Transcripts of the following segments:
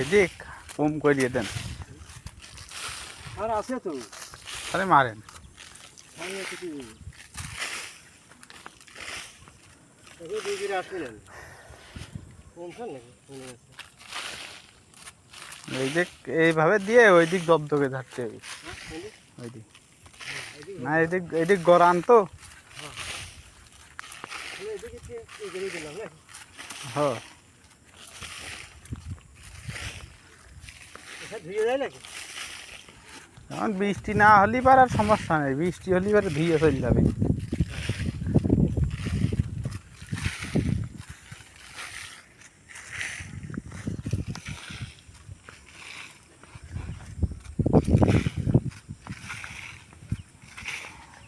এদিক কম করিয়ে দেন। আর আছে তো, তাহলে মারেন। আমি একটু কি দেখো 2 বিঘা আসলেন কমছেন নাকি মনে হচ্ছে। এই দিক এইভাবে দিয়ে ওই দিক দবদবে থাকতে হবে। ওই দিক না, এদিক গড়ান তো। এদিকে এই করে দিলাম নাকি? হ্যাঁ, এটা ধুয়ে যায় নাকি? এখন বৃষ্টি না হলে পার আর সমস্যা নেই, বৃষ্টি হলে পারে ধুয়ে চলে যাবে।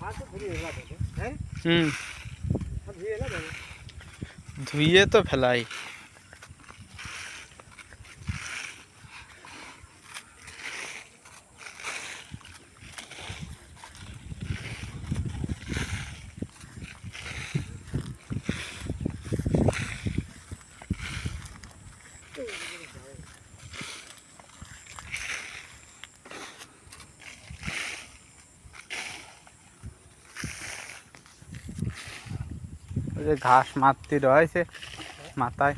আর তো ধুয়ে এলা তো, হ্যাঁ? হুম, আর ধুয়ে এলা যাবে। ধুয়ে তো ফেলাই। ওই যে ঘাস মারতে রয়েছে মাথায়।